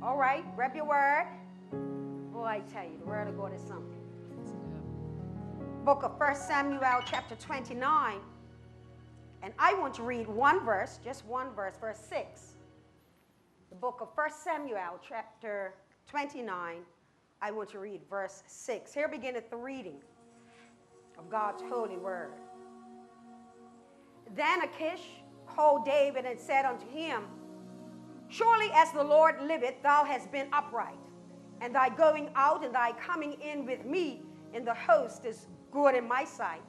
All right, grab your word. Boy, I tell you, the word of God is something. Book of 1 Samuel chapter 29. And I want to read one verse, just one verse, verse 6. The book of 1 Samuel chapter 29. I want to read verse 6. Here beginneth the reading of God's holy word. Then Achish called David and said unto him, Surely as the Lord liveth, thou hast been upright, and thy going out and thy coming in with me in the host is good in my sight.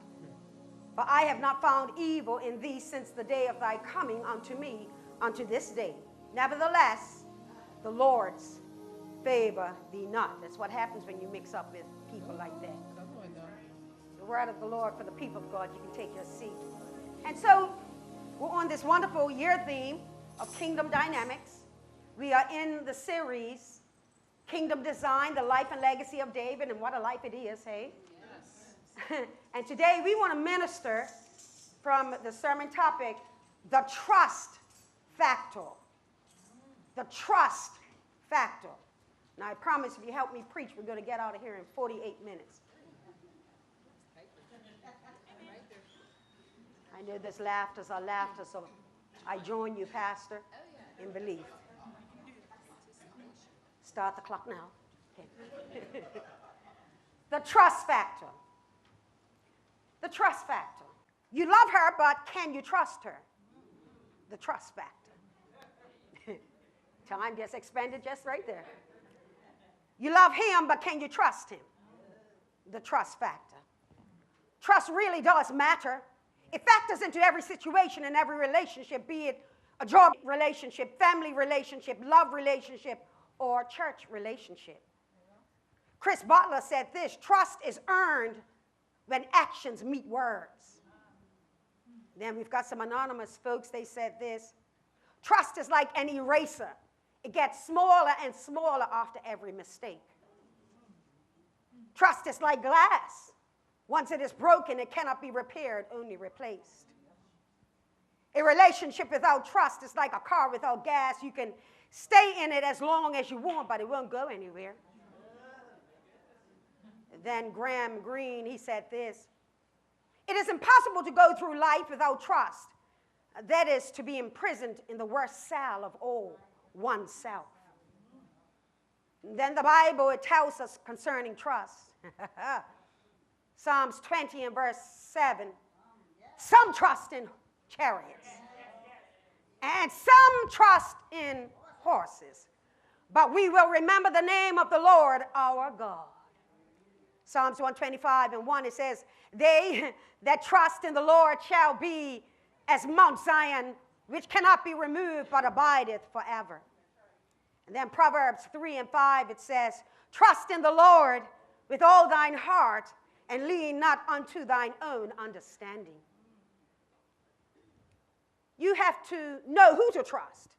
For I have not found evil in thee since the day of thy coming unto me unto this day. Nevertheless, the Lord's favor thee not. That's what happens when you mix up with people like that. The word of the Lord for the people of God. You can take your seat. And so we're on this wonderful year theme of Kingdom Dynamics. We are in the series Kingdom Design, the life and legacy of David, and what a life it is, hey? Yes. And today we want to minister from the sermon topic, the trust factor. The trust factor. Now I promise if you help me preach, we're going to get out of here in 48 minutes. I know this laughter's our laughter, so I join you, Pastor, in belief. Start the clock now. Okay. The trust factor. The trust factor. You love her, but can you trust her? The trust factor. Time just expended just right there. You love him, but can you trust him? The trust factor. Trust really does matter. It factors into every situation and every relationship, be it a job relationship, family relationship, love relationship, or church relationship. Chris Butler said this, trust is earned when actions meet words. Then we've got some anonymous folks, they said this, trust is like an eraser. It gets smaller and smaller after every mistake. Trust is like glass. Once it is broken, it cannot be repaired, only replaced. A relationship without trust is like a car without gas. You can stay in it as long as you want, but it won't go anywhere. Then Graham Greene, he said this, it is impossible to go through life without trust. That is to be imprisoned in the worst cell of all, oneself. And then the Bible, it tells us concerning trust. Psalms 20 and verse 7. Some trust in chariots. And some trust in horses. But we will remember the name of the Lord our God. Psalms 125 and 1, it says, they that trust in the Lord shall be as Mount Zion, which cannot be removed, but abideth forever. And then Proverbs 3 and 5, it says, trust in the Lord with all thine heart, and lean not unto thine own understanding. You have to know who to trust.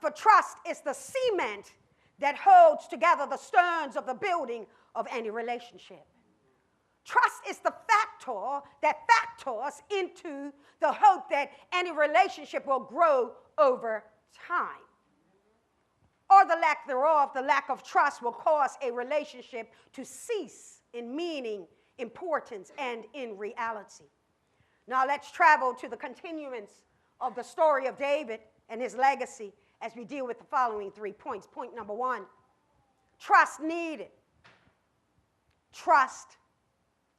For trust is the cement that holds together the stones of the building of any relationship. Trust is the factor that factors into the hope that any relationship will grow over time. Or the lack thereof, the lack of trust will cause a relationship to cease in meaning, importance, and in reality. Now let's travel to the continuance of the story of David and his legacy as we deal with the following 3 points. Point number 1, trust needed. Trust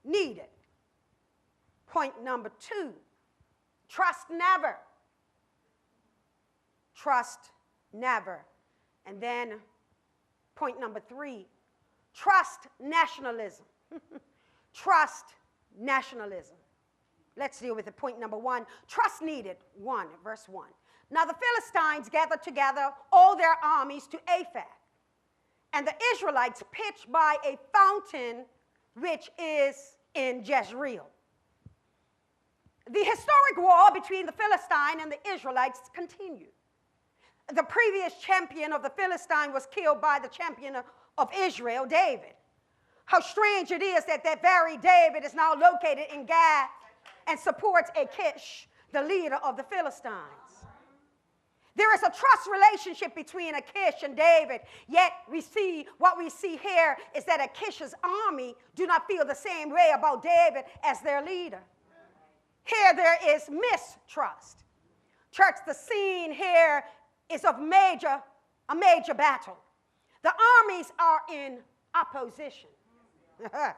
needed. Point number 2, trust never. Trust never. And then point number 3, trust nationalism. Trust nationalism. Let's deal with it. Point number 1, trust needed. 1, verse 1. Now the Philistines gathered together all their armies to Aphek, and the Israelites pitched by a fountain which is in Jezreel. The historic war between the Philistine and the Israelites continued. The previous champion of the Philistine was killed by the champion of Israel, David. How strange it is that that very David is now located in Gath and supports Achish, the leader of the Philistines. There is a trust relationship between Achish and David, yet what we see here is that Achish's army do not feel the same way about David as their leader. Here there is mistrust. Church, the scene here is of a major battle. The armies are in opposition. The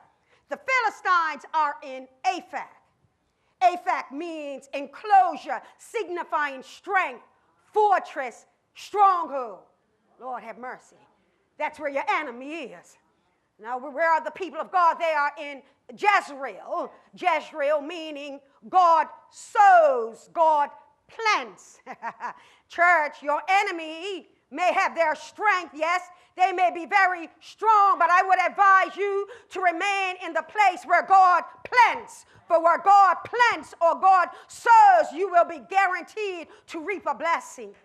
Philistines are in Aphek. Aphek means enclosure, signifying strength, fortress, stronghold. Lord have mercy. That's where your enemy is. Now, where are the people of God? They are in Jezreel. Jezreel meaning God sows, God plants. Church, your enemy may have their strength, yes. They may be very strong, but I would advise you to remain in the place where God plants. For where God plants or God sows, you will be guaranteed to reap a blessing.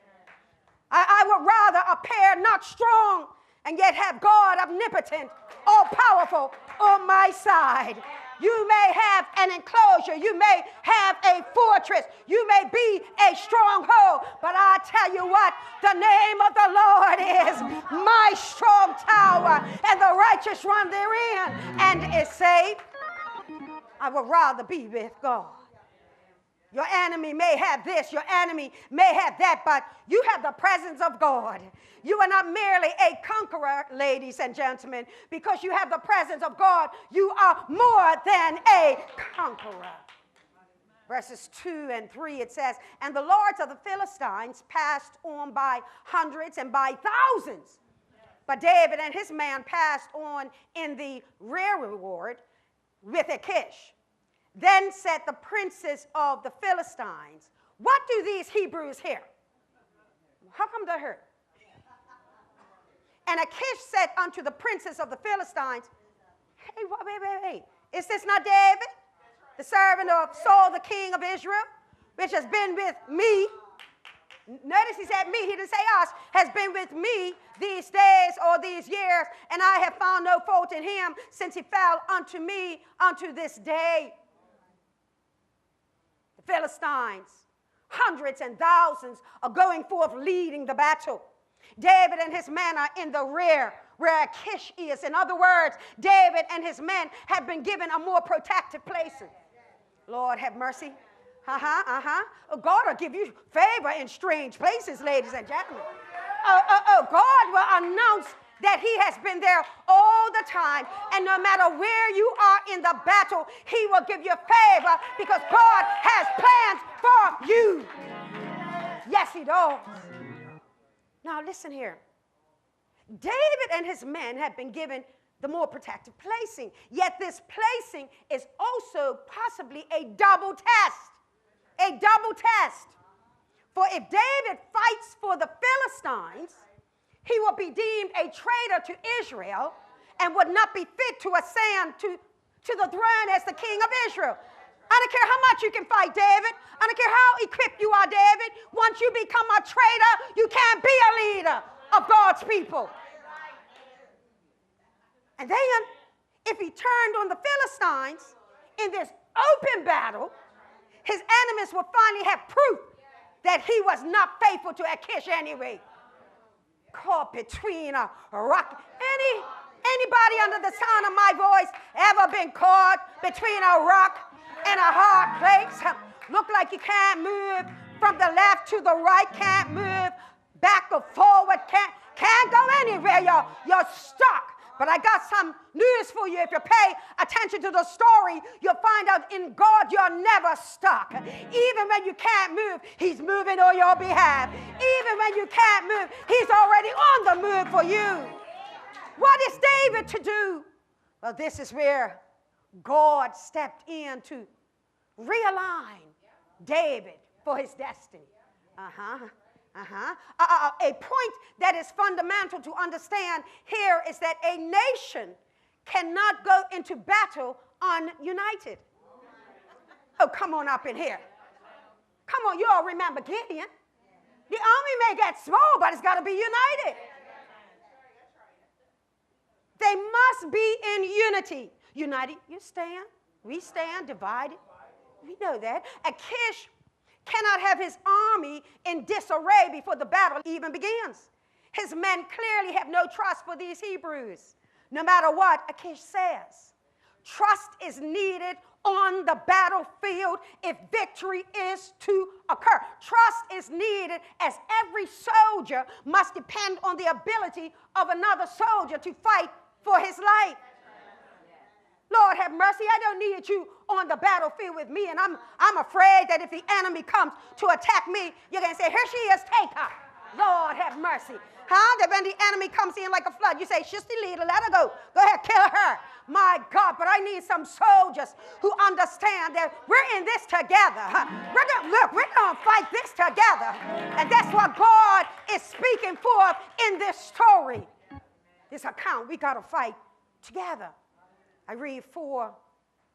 I would rather appear not strong and yet have God omnipotent, all-powerful on my side. You may have an enclosure. You may have a fortress. You may be a stronghold. But I tell you what, the name of the Lord is my strong tower, and the righteous run therein and is safe. I would rather be with God. Your enemy may have this, your enemy may have that, but you have the presence of God. You are not merely a conqueror, ladies and gentlemen. Because you have the presence of God, you are more than a conqueror. Verses 2 and 3, it says, and the lords of the Philistines passed on by hundreds and by thousands. But David and his man passed on in the rearward with Achish. Then said the princes of the Philistines, what do these Hebrews hear? How come they heard? And Achish said unto the princes of the Philistines, hey, wait. Is this not David, the servant of Saul, the king of Israel, which has been with me? Notice he said me, he didn't say us, has been with me these days or these years, and I have found no fault in him since he fell unto me unto this day. Philistines, hundreds and thousands are going forth leading the battle. David and his men are in the rear where Achish is. In other words, David and his men have been given a more protected place. Lord have mercy. God will give you favor in strange places, ladies and gentlemen. God will announce that he has been there all the time, and no matter where you are in the battle, he will give you favor because God has plans for you. Yes, he does. Now listen here. David and his men have been given the more protected placing, yet this placing is also possibly a double test. A double test. For if David fights for the Philistines, he will be deemed a traitor to Israel and would not be fit to ascend to the throne as the king of Israel. I don't care how much you can fight, David. I don't care how equipped you are, David. Once you become a traitor, you can't be a leader of God's people. And then, if he turned on the Philistines in this open battle, his enemies will finally have proof that he was not faithful to Achish anyway. Caught between a rock. Anybody under the sound of my voice ever been caught between a rock and a hard place? Look like you can't move from the left to the right, can't move back or forward, can't go anywhere. You're stuck. But I got some news for you. If you pay attention to the story, you'll find out in God you're never stuck. Even when you can't move, he's moving on your behalf. Even when you can't move, he's already on the move for you. What is David to do? Well, this is where God stepped in to realign David for his destiny. A point that is fundamental to understand here is that a nation cannot go into battle ununited. Oh, come on up in here. Come on, you all remember Gideon. The army may get small, but it's got to be united. They must be in unity. United, you stand, we stand, divided. We know that. Achish cannot have his army in disarray before the battle even begins. His men clearly have no trust for these Hebrews, no matter what Achish says. Trust is needed on the battlefield if victory is to occur. Trust is needed, as every soldier must depend on the ability of another soldier to fight for his life. Lord have mercy, I don't need you on the battlefield with me, and I'm afraid that if the enemy comes to attack me, you're going to say, here she is, take her. Lord have mercy. That when the enemy comes in like a flood, you say, Sister Leader, let her go. Go ahead, kill her. My God, but I need some soldiers who understand that we're in this together. We're going to fight this together. And that's what God is speaking forth in this story. This account, we got to fight together. I read 4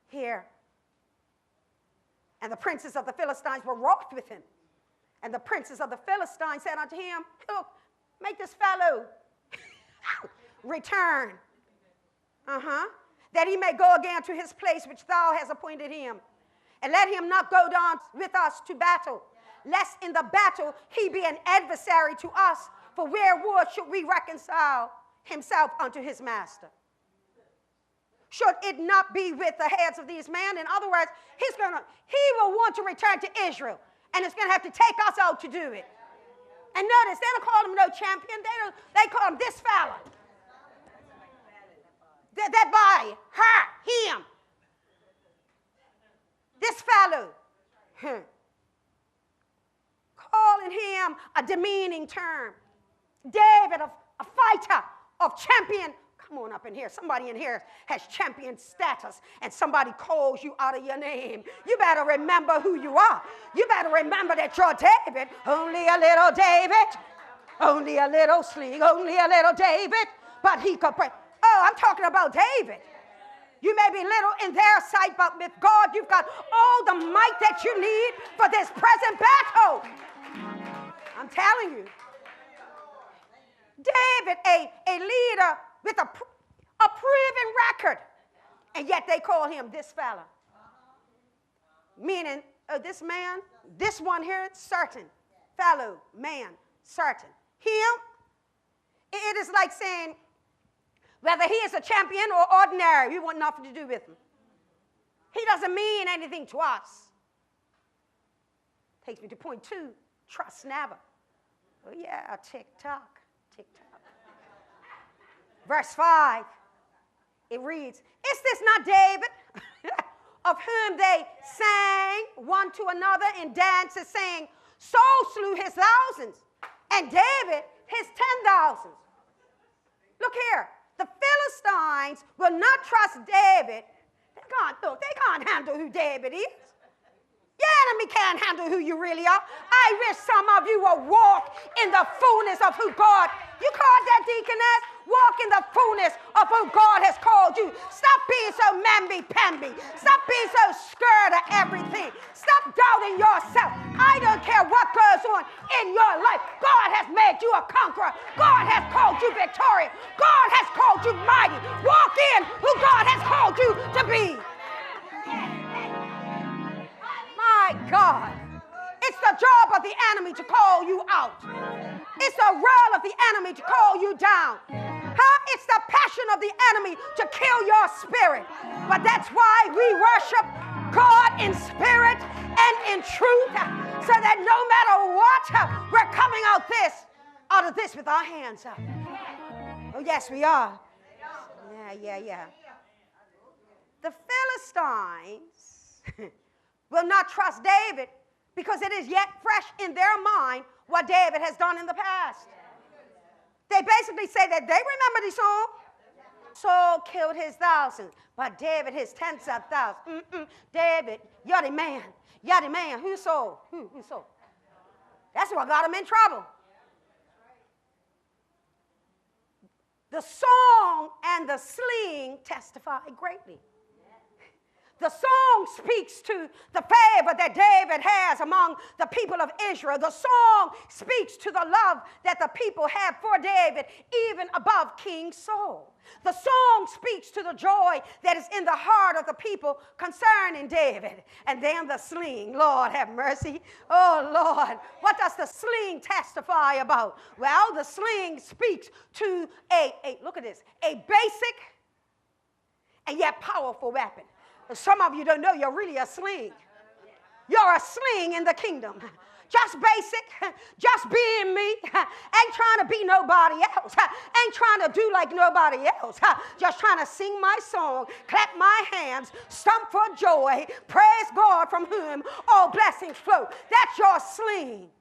here. And the princes of the Philistines were wroth with him. And the princes of the Philistines said unto him, look, make this fellow return, that he may go again to his place which thou hast appointed him. And let him not go down with us to battle, lest in the battle he be an adversary to us. For wherewith should we reconcile himself unto his master? Should it not be with the heads of these men? In other words, he will want to return to Israel, and it's going to have to take us out to do it. And notice, they don't call him no champion. They call him this fella. That body, her, him. This fellow. Calling him a demeaning term. David, a fighter, of champion. Come on up in here. Somebody in here has champion status, and somebody calls you out of your name. You better remember who you are. You better remember that you're David. Only a little David. Only a little sling. Only a little David. But he could pray. Oh, I'm talking about David. You may be little in their sight, but with God, you've got all the might that you need for this present battle. I'm telling you. David, a leader with a proven record, and yet they call him this fella. Meaning, this man, this one here, certain. Fellow, man, certain. Him, it is like saying, whether he is a champion or ordinary, we want nothing to do with him. He doesn't mean anything to us. Takes me to point 2, trust never. Oh yeah, tick-tock, tick-tock. Verse 5, it reads, is this not David, of whom they sang one to another in dances, saying, Saul slew his thousands, and David his 10,000s. Look here, the Philistines will not trust David. They can't handle who David is. Your enemy can't handle who you really are. I wish some of you will walk in the fullness of who God. You called that deaconess? Walk in the fullness of who God has called you. Stop being so mamby-pamby. Stop being so scared of everything. Stop doubting yourself. I don't care what goes on in your life. God has made you a conqueror. God has called you victorious. God has called you mighty. Walk in who God has called you to be. My God, it's the job of the enemy to call you out. It's the role of the enemy to call you down. It's the passion of the enemy to kill your spirit. But that's why we worship God in spirit and in truth, so that no matter what, we're coming out of this with our hands up. Oh, yes, we are. Yeah. The Philistines will not trust David because it is yet fresh in their mind what David has done in the past. They basically say that they remember the song. Saul killed his thousands, but David his tens of thousands. David, you're the man. You're the man. Who Saul? Who Saul? That's what got him in trouble. The song and the sling testify greatly. The song speaks to the favor that David has among the people of Israel. The song speaks to the love that the people have for David, even above King Saul. The song speaks to the joy that is in the heart of the people concerning David. And then the sling, Lord have mercy. Oh, Lord, what does the sling testify about? Well, the sling speaks to look at this, a basic and yet powerful weapon. Some of you don't know you're really a sling. You're a sling in the kingdom. Just basic, just being me. Ain't trying to be nobody else. Ain't trying to do like nobody else. Just trying to sing my song, clap my hands, stomp for joy, praise God from whom all blessings flow. That's your sling.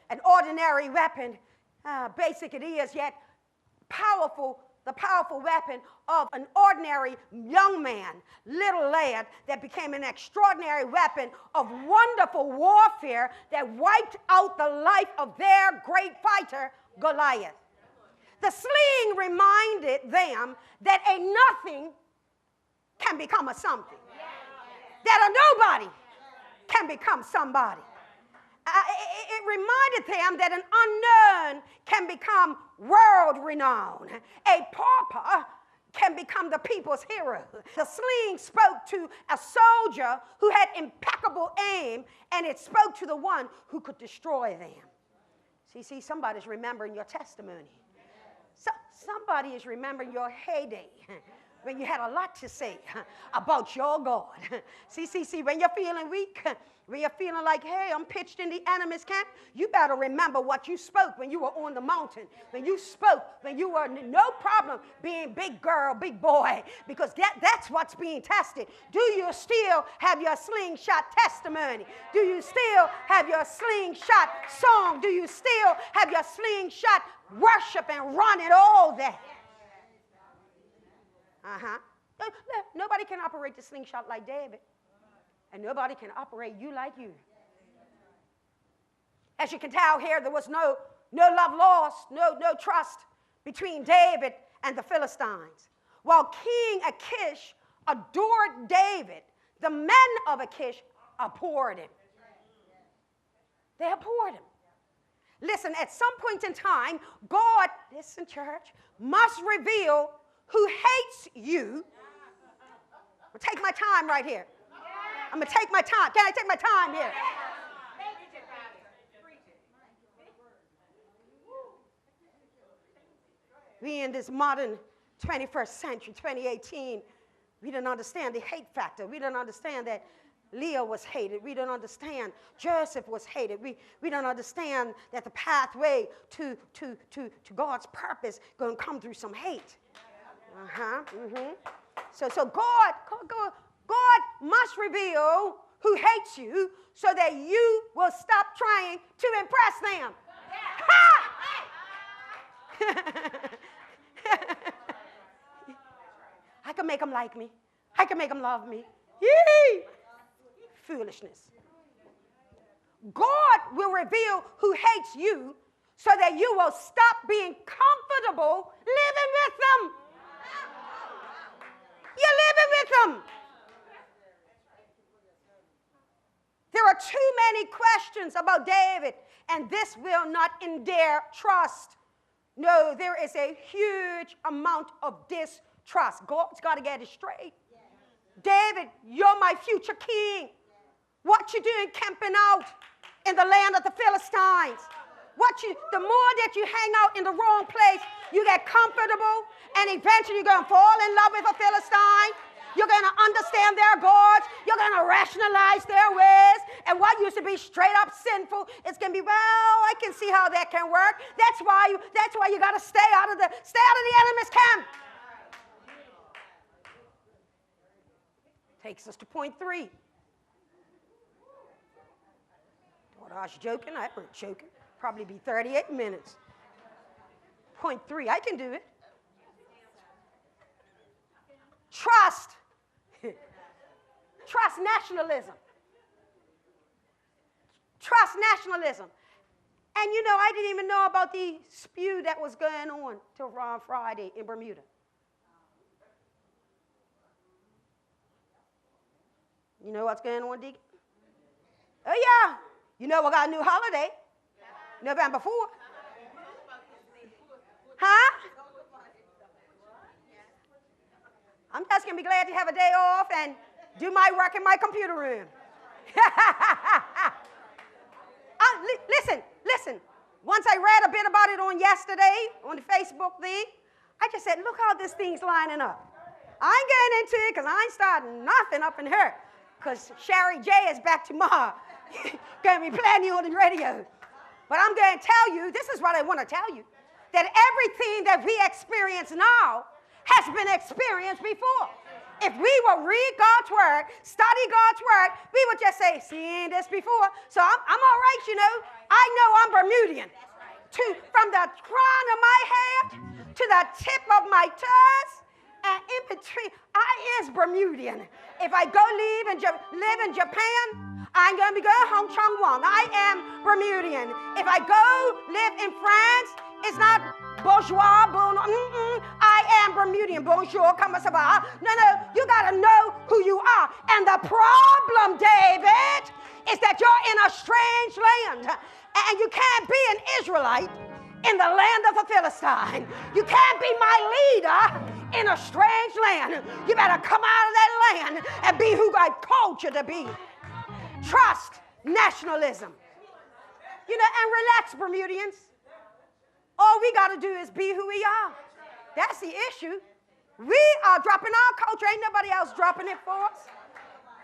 An ordinary weapon, basic it is, yet powerful. The powerful weapon of an ordinary young man, little lad, that became an extraordinary weapon of wonderful warfare that wiped out the life of their great fighter, Goliath. The sling reminded them that a nothing can become a something, that a nobody can become somebody. It reminded them that an unknown can become world renowned. A pauper can become the people's hero. The sling spoke to a soldier who had impeccable aim, and it spoke to the one who could destroy them. See, somebody's remembering your testimony. Somebody is remembering your heyday when you had a lot to say about your God. See, when you're feeling weak, when you're feeling like, hey, I'm pitched in the enemy's camp, you better remember what you spoke when you were on the mountain. When you spoke, when you were no problem being big girl, big boy, because that's what's being tested. Do you still have your slingshot testimony? Do you still have your slingshot song? Do you still have your slingshot worship and run and all that? Nobody can operate the slingshot like David. And nobody can operate you like you. As you can tell here, there was no love lost, no trust between David and the Philistines. While King Achish adored David, the men of Achish abhorred him. They abhorred him. Listen, at some point in time, God, listen, church, must reveal who hates you. I'll take my time right here. I'm going to take my time. Can I take my time here? We in this modern 21st century, 2018, we don't understand the hate factor. We don't understand that Leah was hated. We don't understand Joseph was hated. We don't understand that the pathway to God's purpose going to come through some hate. So God must reveal who hates you so that you will stop trying to impress them. I can make them like me. I can make them love me. Yee! Foolishness. God will reveal who hates you so that you will stop being comfortable living with them. You're living with them. There are too many questions about David, and this will not endear trust. No, there is a huge amount of distrust. God's got to get it straight. David, you're my future king. What you doing camping out in the land of the Philistines? The more that you hang out in the wrong place, you get comfortable, and eventually you're going to fall in love with a Philistine. You're going to understand their gods. You're going to rationalize their ways. And what used to be straight up sinful, it's going to be, well, I can see how that can work. That's why you got to stay out of the enemy's camp. Takes us to point 3. Thought I was joking. I wasn't joking. Probably be 38 minutes. Point 3, I can do it. Trust. Trust nationalism. Trust nationalism. And you know, I didn't even know about the spew that was going on till Friday in Bermuda. You know what's going on, Deacon? Oh, yeah. You know we got a new holiday. November 4th. Huh? I'm just going to be glad to have a day off and do my work in my computer room. Listen. Once I read a bit about it on yesterday on the Facebook thing, I just said, look how this thing's lining up. I ain't getting into it because I ain't starting nothing up in here because Sherry J is back tomorrow. Going to be playing you on the radio. But I'm going to tell you, this is what I want to tell you, that everything that we experience now has been experienced before. If we will read God's word, study God's word, we would just say, seen this before. So I'm all right, you know. I know I'm Bermudian. From the crown of my head to the tip of my toes, and in between, I is Bermudian. If I go live in Japan, I'm going to be going Hong Chong-Won. I am Bermudian. If I go live in France, it's not bourgeois, I am Bermudian. Bonjour, comment ça va? No, you got to know who you are. And the problem, David, is that you're in a strange land. And you can't be an Israelite in the land of a Philistine. You can't be my leader in a strange land. You better come out of that land and be who God called you to be. Trust nationalism. You know, and relax, Bermudians. All we got to do is be who we are. That's the issue. We are dropping our culture. Ain't nobody else dropping it for us.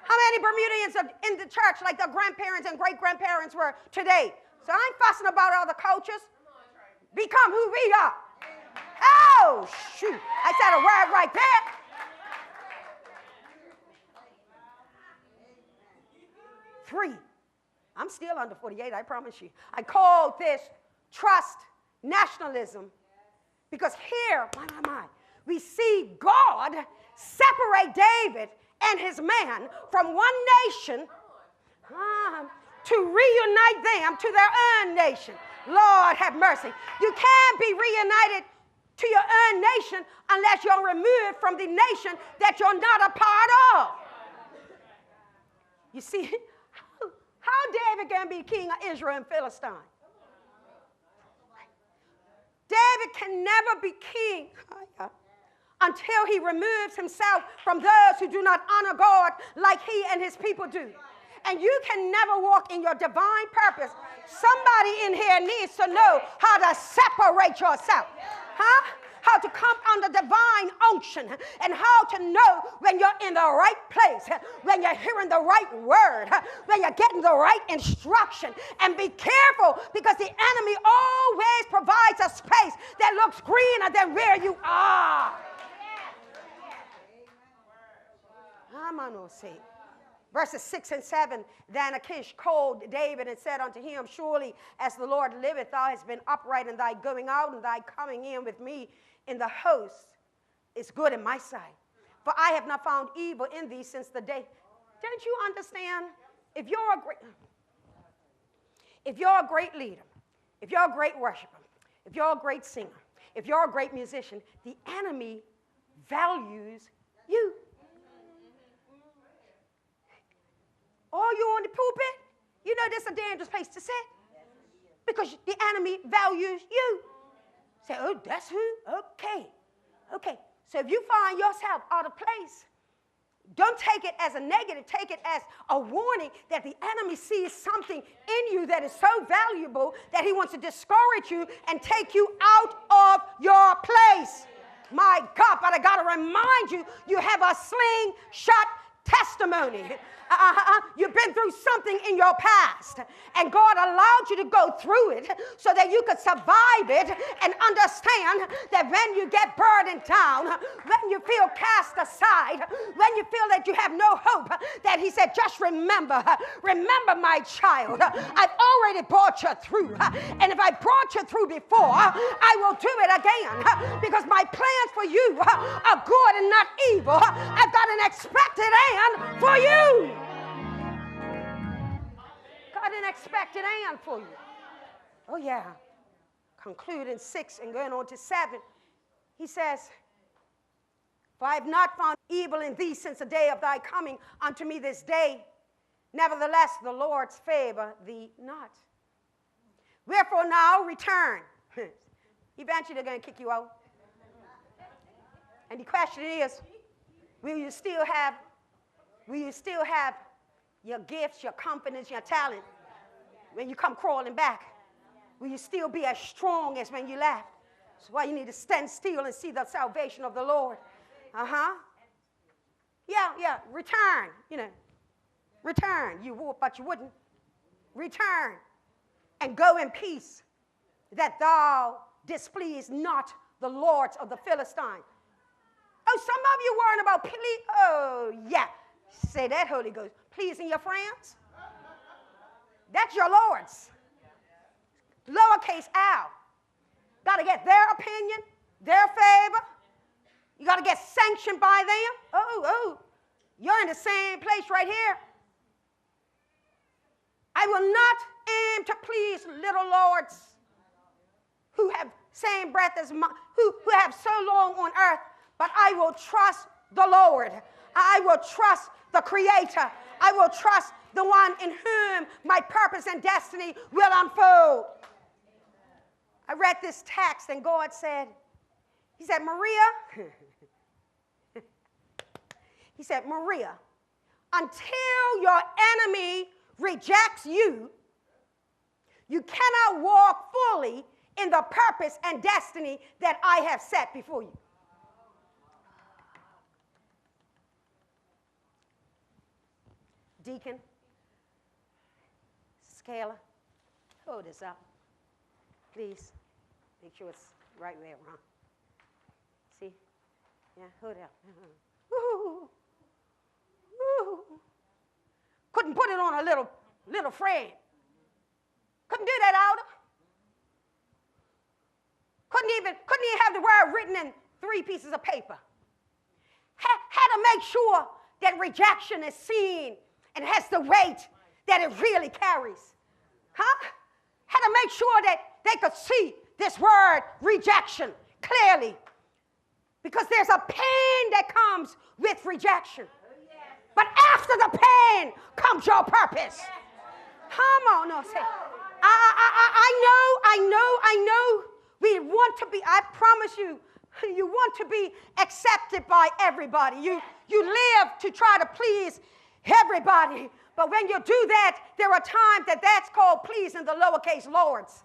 How many Bermudians are in the church like their grandparents and great-grandparents were today? So I ain't fussing about other cultures. Become who we are. Oh, shoot. I said a word right there. Three. I'm still under 48, I promise you. I call this trust nationalism because here, we see God separate David and his man from one nation to reunite them to their own nation. Lord have mercy. You can't be reunited to your own nation unless you're removed from the nation that you're not a part of. You see, how David can be king of Israel and Philistine? David can never be king until he removes himself from those who do not honor God like he and his people do. And you can never walk in your divine purpose. Somebody in here needs to know how to separate yourself. How to come under divine unction and how to know when you're in the right place, when you're hearing the right word, when you're getting the right instruction. And be careful because the enemy always provides a space that looks greener than where you are. I'm going to say. Verses 6 and 7, then Achish called David and said unto him, surely as the Lord liveth, thou hast been upright in thy going out and thy coming in with me in the host is good in my sight. For I have not found evil in thee since the day. Don't you understand? If you're a great leader, if you're a great worshiper, if you're a great singer, if you're a great musician, the enemy values you. Are you on the pulpit? You know this is a dangerous place to sit because the enemy values you. Say, oh, that's who? Okay. So if you find yourself out of place, don't take it as a negative. Take it as a warning that the enemy sees something in you that is so valuable that he wants to discourage you and take you out of your place. My God, but I got to remind you, you have a slingshot testimony. You've been through something in your past, and God allowed you to go through it so that you could survive it and understand that when you get burdened down, when you feel cast aside, when you feel that you have no hope, that he said, just remember my child, I've already brought you through, and if I brought you through before, I will do it again, because my plans for you are good and not evil. I've got an expected end for you. Got an expected end for you. Oh, yeah. Concluding 6 and going on to 7, he says, For I have not found evil in thee since the day of thy coming unto me this day. Nevertheless, the Lord's favor thee not. Wherefore now return. Eventually they're going to kick you out. And the question is, will you still have your gifts, your confidence, your talent when you come crawling back? Will you still be as strong as when you left? That's why you need to stand still and see the salvation of the Lord. Yeah, return, return. You would, but you wouldn't. Return and go in peace, that thou displease not the lords of the Philistines. Oh, some of you worrying about oh, yeah. Say that, Holy Ghost. Pleasing your friends? That's your lords. Lowercase l. Got to get their opinion, their favor. You got to get sanctioned by them. Oh, you're in the same place right here. I will not aim to please little lords who have same breath as mine, who have so long on earth, but I will trust the Lord. I will trust the Creator. I will trust the one in whom my purpose and destiny will unfold. I read this text and God said, he said, Maria, he said, Maria, until your enemy rejects you, you cannot walk fully in the purpose and destiny that I have set before you. Deacon, Scalar, hold this up. Please, make sure it's right there, huh? See? Yeah, hold it up. Woo-hoo. Woo-hoo. Couldn't put it on a little friend. Couldn't do that out of. Couldn't even have the word written in 3 pieces of paper. Had to make sure that rejection is seen and has the weight that it really carries. Huh? Had to make sure that they could see this word rejection clearly. Because there's a pain that comes with rejection. But after the pain comes your purpose. Come on, no, say. I know. We want to be, I promise you, you want to be accepted by everybody. You live to try to please everybody. But when you do that, there are times that's called pleasing the lowercase lords.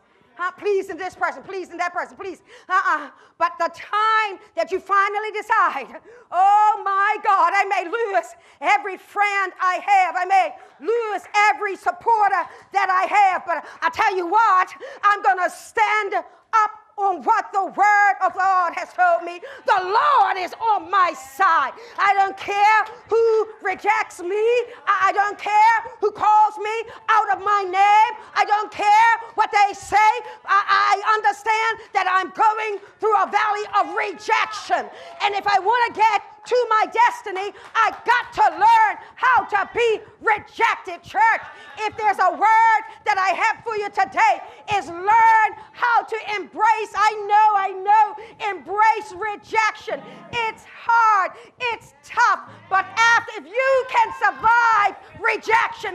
Pleasing this person, pleasing that person, please. But the time that you finally decide, oh my God, I may lose every friend I have. I may lose every supporter that I have. But I tell you what, I'm going to stand up on what the word of God has told me. The Lord is on my side. I don't care who rejects me. I don't care who calls me out of my name. I don't care what they say. I understand that I'm going through a valley of rejection. And if I want to get to my destiny, I got to learn how to be rejected, church. If there's a word that I have for you today, is learn how to embrace, I know, embrace rejection. It's hard, it's tough, but if you can survive rejection,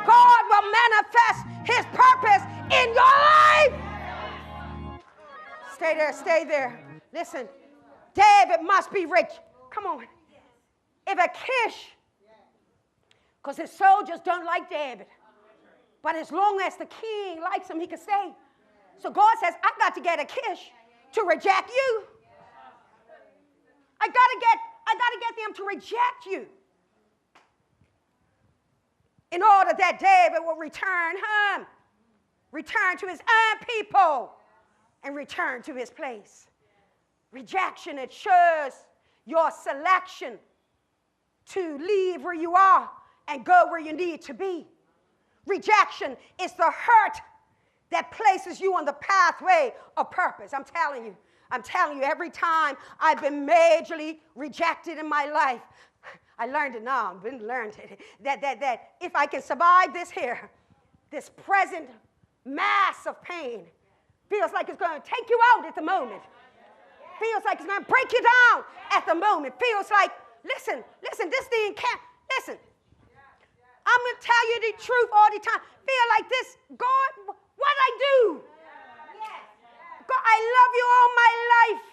God will manifest his purpose in your life. Stay there. Listen, David must be rich. Come on. If Achish, because his soldiers don't like David, but as long as the king likes him, he can stay. So God says, I got to get Achish to reject you. I got to get them to reject you in order that David will return home, return to his own people, and return to his place. Rejection, it shows your selection to leave where you are and go where you need to be. Rejection is the hurt that places you on the pathway of purpose. I'm telling you, every time I've been majorly rejected in my life, I learned it now, I've been learned it, that if I can survive this present mass of pain, feels like it's going to take you out at the moment. Feels like it's going to break you down at the moment. Feels like, listen, this thing can't, listen. I'm going to tell you the truth all the time. Feel like this, God, what I do? God, I love you all my life.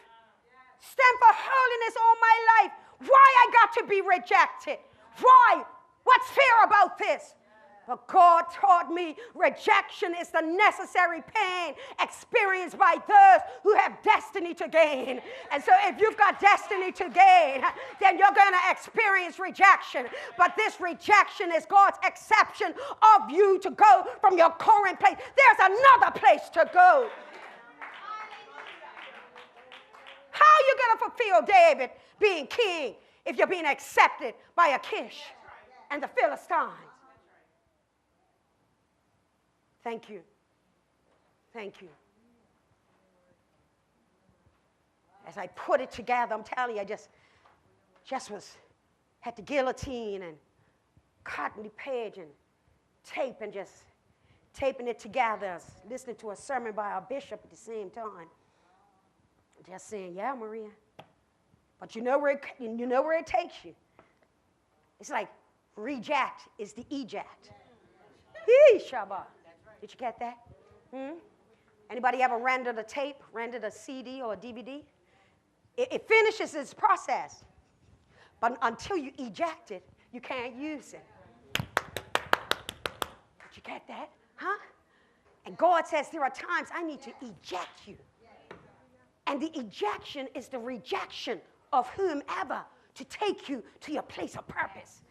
Stand for holiness all my life. Why I got to be rejected? Why? What's fair about this? But God taught me rejection is the necessary pain experienced by those who have destiny to gain. And so if you've got destiny to gain, then you're going to experience rejection. But this rejection is God's exception of you to go from your current place. There's another place to go. How are you going to fulfill David being king if you're being accepted by Achish and the Philistines? Thank you. Thank you. As I put it together, I'm telling you, I just had the guillotine and cutting the page and tape and just taping it together, listening to a sermon by our bishop at the same time. Just saying, yeah, Maria. But you know where it takes you. It's like reject is the eject. Yee, Shabbat. Did you get that? Anybody ever rendered a tape, rendered a CD or a DVD? It finishes its process. But until you eject it, you can't use it. Did you get that? Huh? And God says there are times I need to eject you. And the ejection is the rejection of whomever to take you to your place of purpose.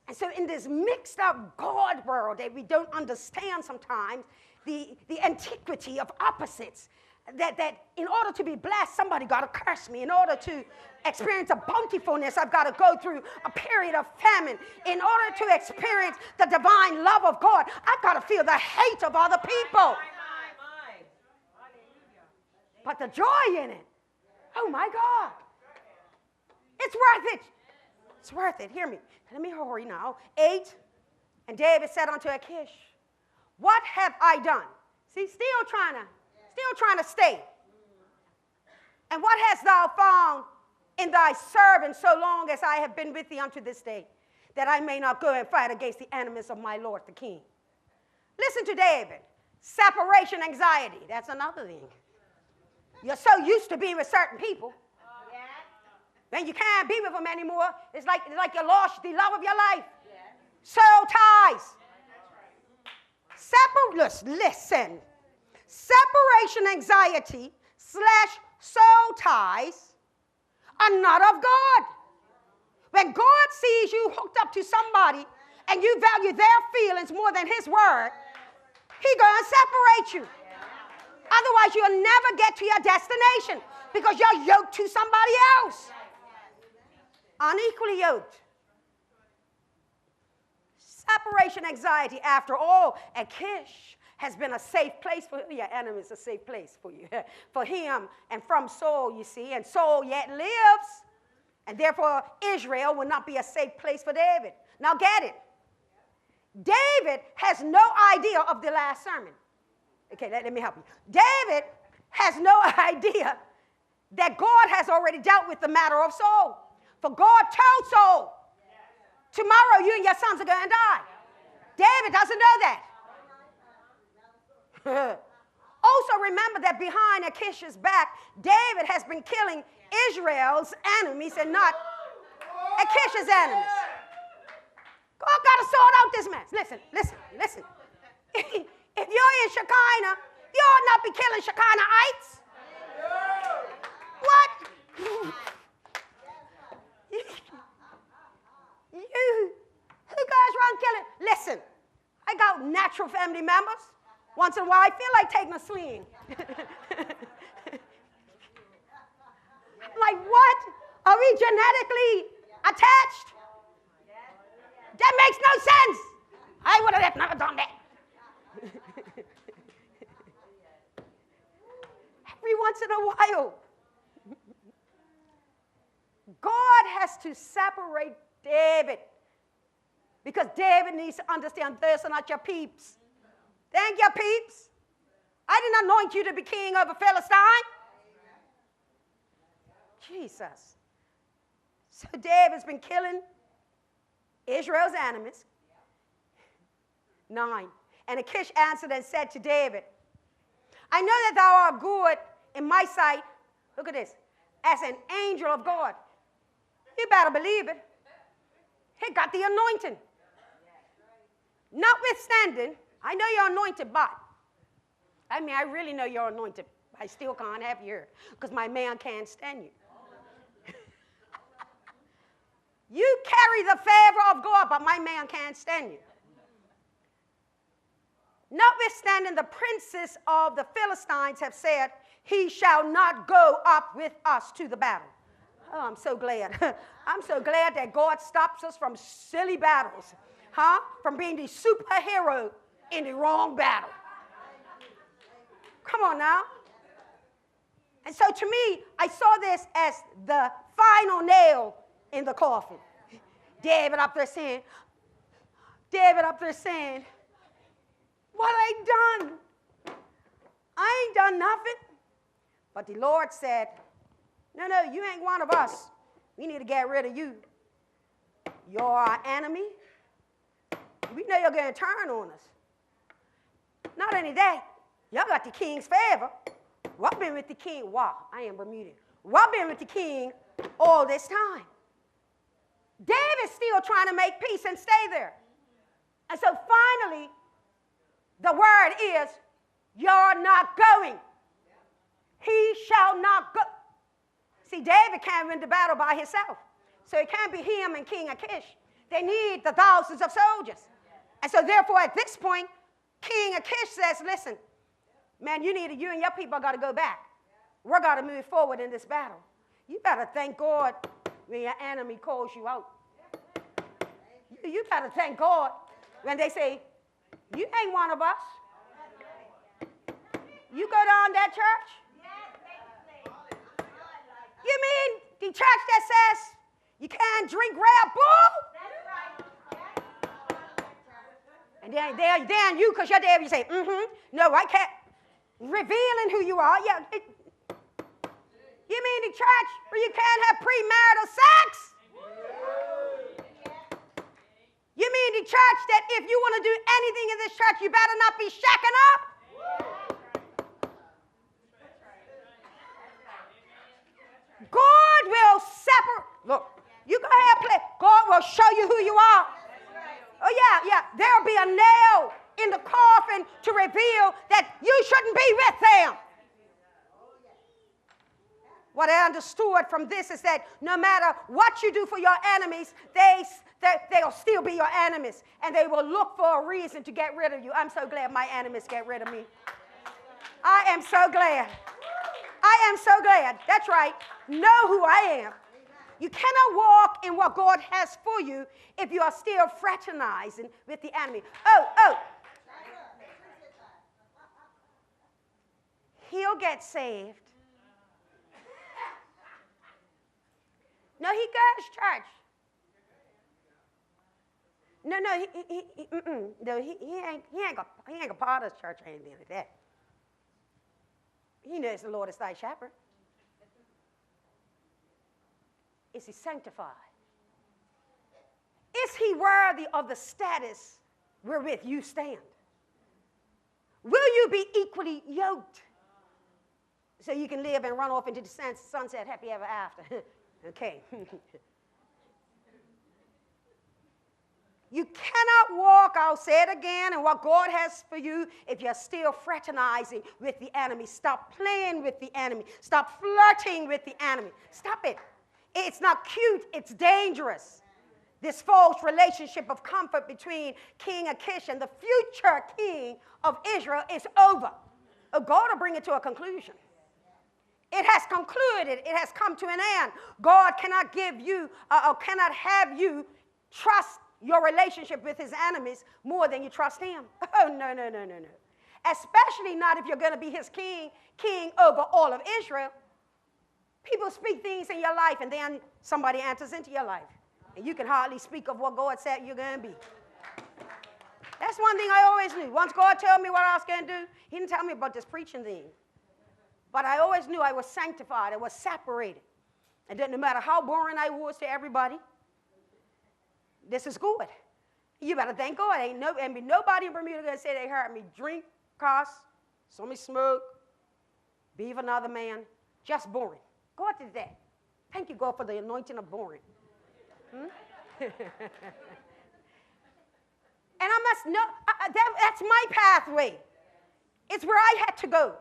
And so in this mixed up God world that we don't understand sometimes, the antiquity of opposites, that in order to be blessed, somebody got to curse me. In order to experience a bountifulness, I've got to go through a period of famine. In order to experience the divine love of God, I've got to feel the hate of other people. But the joy in it, oh my God, it's worth it. It's worth it. Hear me. Let me hurry now. 8, and David said unto Achish, what have I done? See, still trying to stay. And what hast thou found in thy servant so long as I have been with thee unto this day, that I may not go and fight against the enemies of my Lord the king? Listen to David. Separation anxiety. That's another thing. You're so used to being with certain people. Then you can't be with them anymore. It's like you lost the love of your life. Soul ties. Listen. Separation anxiety / soul ties are not of God. When God sees you hooked up to somebody and you value their feelings more than his word, he's going to separate you. Otherwise, you'll never get to your destination because you're yoked to somebody else. Unequally yoked. Separation anxiety, after all, Achish has been a safe place for your enemies, a safe place for you, for him and from Saul, you see, and Saul yet lives, and therefore Israel will not be a safe place for David. Now get it. David has no idea of the last sermon. Okay, let me help you. David has no idea that God has already dealt with the matter of Saul. For God told Saul, tomorrow you and your sons are going to die. David doesn't know that. Also remember that behind Achish's back, David has been killing Israel's enemies and not Achish's enemies. God got to sort out this mess. Listen. If you're in Shekinah, you ought not be killing Shekinah-ites. What? Who goes around killing? Listen, I got natural family members. Once in a while, I feel like taking a swing. I'm like, what? Are we genetically attached? That makes no sense. I would have never done that. Every once in a while, God has to separate David because David needs to understand those are not your peeps. Thank you, peeps. I didn't anoint you to be king over Philistine. Jesus. So David's been killing Israel's enemies. 9. And Achish answered and said to David, I know that thou art good in my sight. Look at this. As an angel of God. You better believe it. He got the anointing. Notwithstanding, I know you're anointed, but I really know you're anointed. I still can't have you here because my man can't stand you. You carry the favor of God, but my man can't stand you. Notwithstanding, the princes of the Philistines have said, he shall not go up with us to the battle. Oh, I'm so glad. I'm so glad that God stops us from silly battles. From being the superhero in the wrong battle. Come on now. And so to me, I saw this as the final nail in the coffin. David up there saying, what I done? I ain't done nothing. But the Lord said, no, you ain't one of us. We need to get rid of you. You're our enemy. We know you're going to turn on us. Not only that, y'all got the king's favor. Well, I've been with the king. Wow, I am Bermudian. Well, I've been with the king all this time. David's still trying to make peace and stay there. And so finally, the word is, you're not going. He shall not go. See, David can't win the battle by himself. So it can't be him and King Achish. They need the thousands of soldiers. And so therefore, at this point, King Achish says, listen, man, you and your people got to go back. We're got to move forward in this battle. You better thank God when your enemy calls you out. You better thank God when they say, you ain't one of us. You go down that church? You mean the church that says you can't drink Red Bull? And then you, because you're there, you say, no, I can't. Revealing who you are. Yeah. You mean the church where you can't have premarital sex? You mean the church that if you want to do anything in this church, you better not be shacking up? God will separate. Look, you go ahead and play. God will show you who you are. Oh, yeah. There'll be a nail in the coffin to reveal that you shouldn't be with them. What I understood from this is that no matter what you do for your enemies, they'll still be your enemies. And they will look for a reason to get rid of you. I'm so glad my enemies get rid of me. I am so glad. I am so glad. That's right. Know who I am. You cannot walk in what God has for you if you are still fraternizing with the enemy. Oh. He'll get saved. No, he goes to church. No, he ain't a part of this church or anything like that. He knows the Lord is thy shepherd. Is he sanctified? Is he worthy of the status wherewith you stand? Will you be equally yoked so you can live and run off into the sunset happy ever after? Okay. You cannot walk, I'll say it again, and what God has for you if you're still fraternizing with the enemy. Stop playing with the enemy. Stop flirting with the enemy. Stop it. It's not cute. It's dangerous. This false relationship of comfort between King Achish and the future king of Israel is over. God will bring it to a conclusion. It has concluded. It has come to an end. God cannot give you or cannot have you trust your relationship with his enemies more than you trust him. Oh, no. Especially not if you're going to be his king over all of Israel. People speak things in your life, and then somebody enters into your life. And you can hardly speak of what God said you're going to be. That's one thing I always knew. Once God told me what I was going to do, he didn't tell me about this preaching thing. But I always knew I was sanctified. I was separated. It doesn't matter how boring I was to everybody. This is good. You better thank God. Ain't nobody in Bermuda going to say they heard me drink, cuss, saw me smoke, be with another man. Just boring. God did that. Thank you, God, for the anointing of boring. And I must know, that's my pathway. It's where I had to go.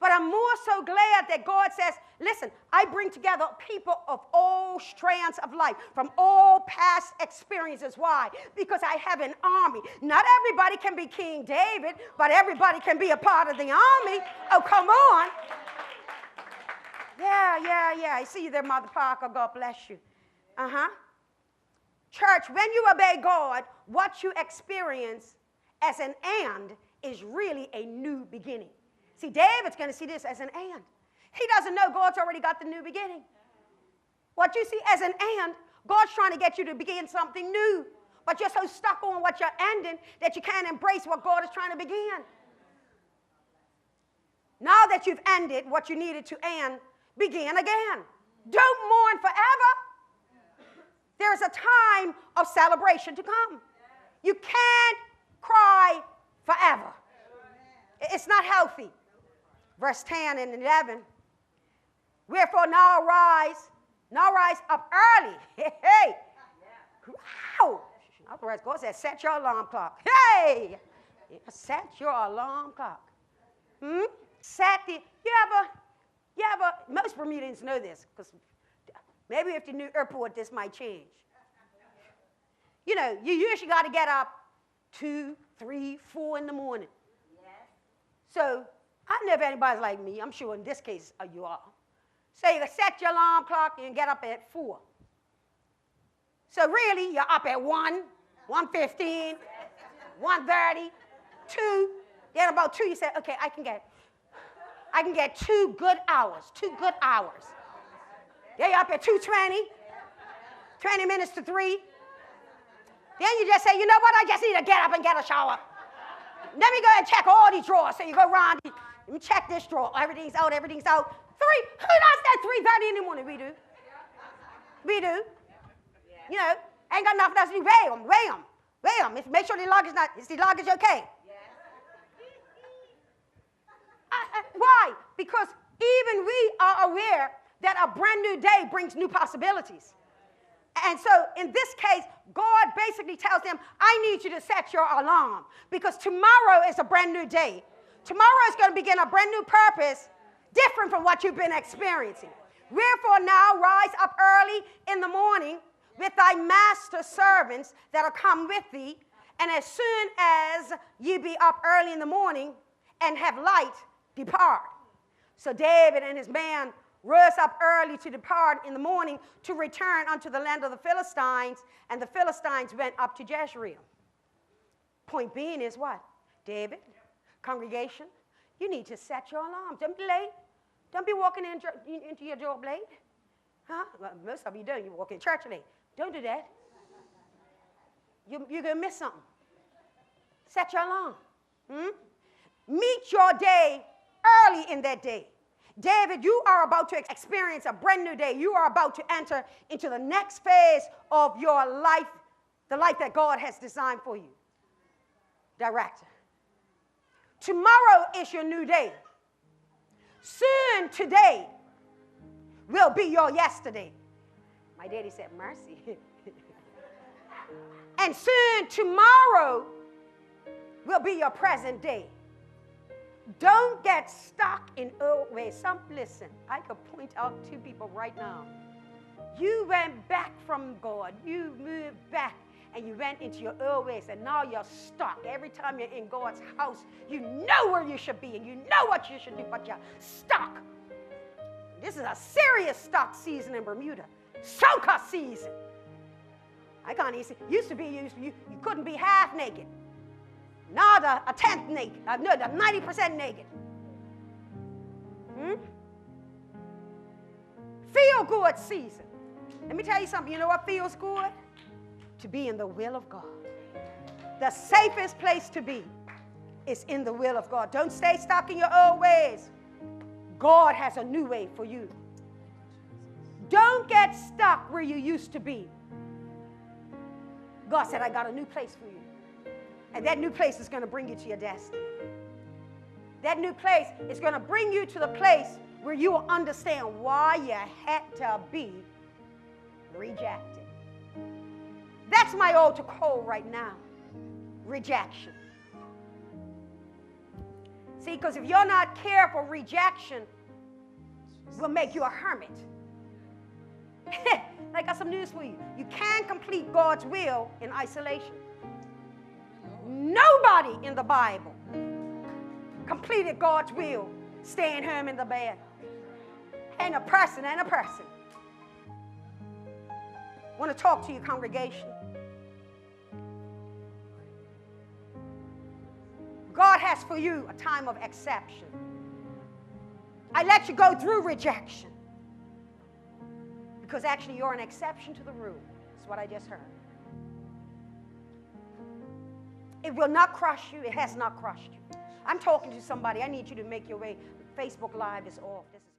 But I'm more so glad that God says, listen, I bring together people of all strands of life, from all past experiences. Why? Because I have an army. Not everybody can be King David, but everybody can be a part of the army. Oh, come on. Yeah. I see you there, Mother Parker. God bless you. Church, when you obey God, what you experience as an and is really a new beginning. See, David's going to see this as an and. He doesn't know God's already got the new beginning. What you see as an and, God's trying to get you to begin something new. But you're so stuck on what you're ending that you can't embrace what God is trying to begin. Now that you've ended what you needed to end, begin again. Don't mourn forever. There's a time of celebration to come. You can't cry forever. It's not healthy. Verse 10 and 11. Wherefore now rise up early. Hey. Wow. Otherwise, God says, set your alarm clock. Hey. Set your alarm clock. Most Bermudians know this, because maybe if the new airport, this might change. You know, you usually got to get up 2, 3, 4 in the morning. So I don't know if anybody's like me. I'm sure in this case you are. So you set your alarm clock and get up at 4. So really, you're up at 1, 1:15, 1:30, 2. Then about 2, you say, okay, I can get 2 good hours. 2 good hours. Then you're up at 2:20, 20 minutes to 3. Then you just say, you know what? I just need to get up and get a shower. Let me go and check all these drawers. So you go around, let me check this drawer. Everything's out. 3. Who does that 3:30 in the morning? We do. You know, ain't got nothing else to do. Weigh them. Make sure the luggage okay? Why? Because even we are aware that a brand new day brings new possibilities. And so in this case, God basically tells them, I need you to set your alarm, because tomorrow is a brand new day. Tomorrow is going to begin a brand new purpose, different from what you've been experiencing. Wherefore now rise up early in the morning with thy master's servants that are come with thee, and as soon as ye be up early in the morning and have light, depart. So David and his man rose up early to depart in the morning to return unto the land of the Philistines, and the Philistines went up to Jezreel. Point being is what? David, congregation, you need to set your alarm. Don't be late. Don't be walking into your job late. Huh? Well, most of you don't. You walk in church late. Don't do that. You're going to miss something. Set your alarm. Meet your day early in that day. David, you are about to experience a brand new day. You are about to enter into the next phase of your life, the life that God has designed for you. Director. Tomorrow is your new day. Soon today will be your yesterday. My daddy said, mercy. And soon tomorrow will be your present day. Don't get stuck in old ways. Listen, I could point out 2 people right now. You went back from God. You moved back and you went into your old ways, and now you're stuck. Every time you're in God's house, you know where you should be and you know what you should do, but you're stuck. This is a serious stuck season in Bermuda. Soca season. I can't even see. You couldn't be half naked. Not a 10th naked. No, the 90% naked. Feel good season. Let me tell you something. You know what feels good? To be in the will of God. The safest place to be is in the will of God. Don't stay stuck in your old ways. God has a new way for you. Don't get stuck where you used to be. God said, I got a new place for you. And that new place is going to bring you to your destiny. That new place is going to bring you to the place where you will understand why you had to be rejected. That's my altar call right now. Rejection. See, because if you're not careful, rejection will make you a hermit. I got some news for you. You can't complete God's will in isolation. Nobody in the Bible completed God's will staying home in the bed. And a person. I want to talk to you, congregation. God has for you a time of exception. I let you go through rejection because actually you're an exception to the rule. That's what I just heard. It will not crush you. It has not crushed you. I'm talking to somebody. I need you to make your way. Facebook Live is off. This is